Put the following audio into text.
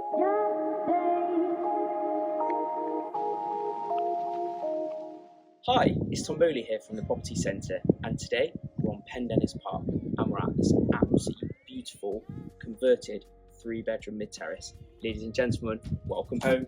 Hi, it's Tom Bowley here from the Property Centre, and today we're on Pendennis Park and we're at this absolutely beautiful converted 3-bedroom mid-terrace. Ladies and gentlemen, welcome home.